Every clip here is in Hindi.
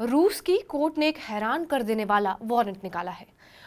रूस की कोर्ट ने एक हैरान कर देने वाला वारंट निकाला है।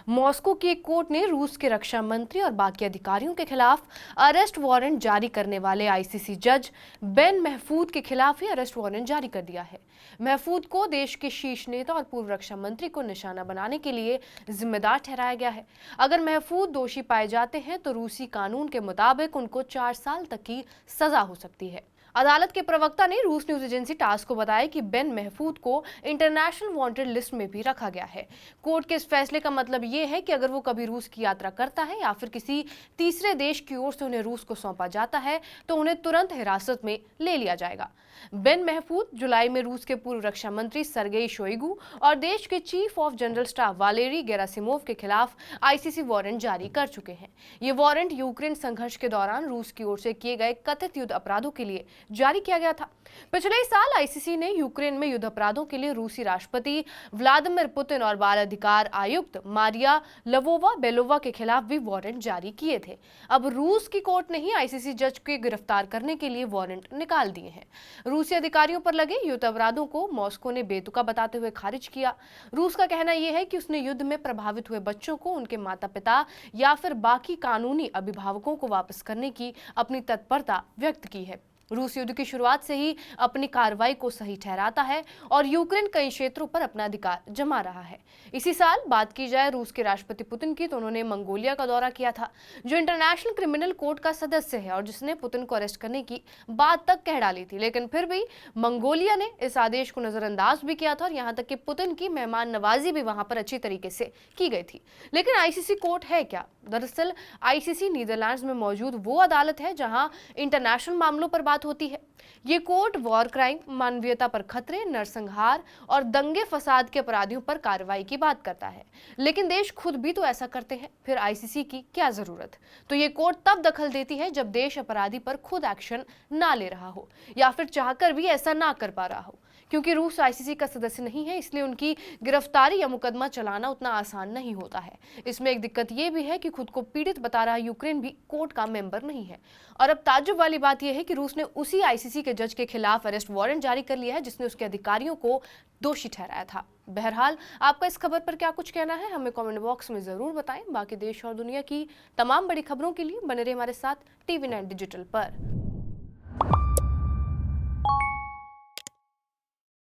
मॉस्को की एक कोर्ट ने रूस के रक्षा मंत्री और बाकी अधिकारियों के खिलाफ अरेस्ट वारंट जारी करने वाले आईसीसी जज बेन महफूद के खिलाफ ही अरेस्ट वारंट जारी कर दिया है। महफूद को देश के शीर्ष नेता और पूर्व रक्षा मंत्री को निशाना बनाने के लिए जिम्मेदार ठहराया गया है। अगर महफूद दोषी पाए जाते हैं तो रूसी कानून के मुताबिक उनको 4 साल तक की सजा हो सकती है। अदालत के प्रवक्ता ने रूस न्यूज एजेंसी टास को बताया कि बेन महफूद को इंटरनेशनल वांटेड लिस्ट में भी रखा गया है। कोर्ट के इस फैसले का मतलब ये है कि अगर वो कभी रूस की यात्रा करता है या फिर किसी तीसरे देश की ओर से उन्हें रूस को सौंपा जाता है तो उन्हें तुरंत हिरासत में ले लिया जाएगा। बेन महफूद जुलाई में रूस के पूर्व रक्षा मंत्री सरगेई शोइगु और देश के chief of general staff Valery Gerasimov के खिलाफ आईसीसी वारंट जारी कर चुके हैं। ये वारंट यूक्रेन संघर्ष के दौरान रूस की ओर से किए गए कथित युद्ध अपराधों के लिए जारी किया गया था। पिछले साल आईसीसी ने यूक्रेन में युद्ध अपराधों के लिए रूसी राष्ट्रपति व्लादिमीर पुतिन और बाल अधिकार आयुक्त मारिया लवोवा बेलोवा के खिलाफ भी वारंट जारी किए थे। अब रूस की कोर्ट ने ही आईसीसी जज को गिरफ्तार करने के लिए वारंट निकाल दिए हैं। रूसी अधिकारियों पर लगे युद्ध अपराधों को मॉस्को ने बेतुका बताते हुए खारिज किया। रूस का कहना यह है कि उसने युद्ध में प्रभावित हुए बच्चों को उनके माता पिता या फिर बाकी कानूनी अभिभावकों को वापस करने की अपनी तत्परता व्यक्त की है। रूस युद्ध की शुरुआत से ही अपनी कार्रवाई को सही ठहराता है और यूक्रेन कई क्षेत्रों पर अपना अधिकार जमा रहा है। इसी साल बात की जाए रूस के राष्ट्रपति पुतिन की तो उन्होंने मंगोलिया का दौरा किया था, जो इंटरनेशनल क्रिमिनल कोर्ट का सदस्य है और जिसने पुतिन को अरेस्ट करने की बात तक कह डाली थी। लेकिन फिर भी मंगोलिया ने इस आदेश को नजरअंदाज भी किया था और यहाँ तक कि पुतिन की मेहमान नवाजी भी वहां पर अच्छी तरीके से की गई थी। लेकिन आईसीसी कोर्ट है क्या? दरअसल आईसीसी नीदरलैंड्स में मौजूद वो अदालत है जहां इंटरनेशनल मामलों पर बात होती है। ये कोर्ट वॉर क्राइम, मानवीयता पर खतरे, नरसंहार और दंगे फसाद के अपराधियों पर कार्रवाई की बात करता है। लेकिन देश खुद भी तो ऐसा करते हैं, फिर आईसीसी की क्या जरूरत? तो ये कोर्ट तब दखल देती है जब देश अपराधी पर खुद एक्शन ना ले रहा हो या फिर चाहकर भी ऐसा ना कर पा रहा हो। क्योंकि रूस आईसीसी का सदस्य नहीं है, इसलिए उनकी गिरफ्तारी या मुकदमा चलाना उतना आसान नहीं होता है। इसमें एक दिक्कत यह भी है कि खुद को पीड़ित बता रहा यूक्रेन भी कोर्ट का मेंबर नहीं है। और अब ताज्जुब वाली बात यह है कि रूस ने उसी आईसीसी के जज के खिलाफ अरेस्ट वारंट जारी कर लिया है जिसने उसके अधिकारियों को दोषी ठहराया था। बहरहाल, आपका इस खबर पर क्या कुछ कहना है हमें कमेंट बॉक्स में जरूर बताएं। बाकी देश और दुनिया की तमाम बड़ी खबरों के लिए बने रहे हमारे साथ TV9 डिजिटल पर।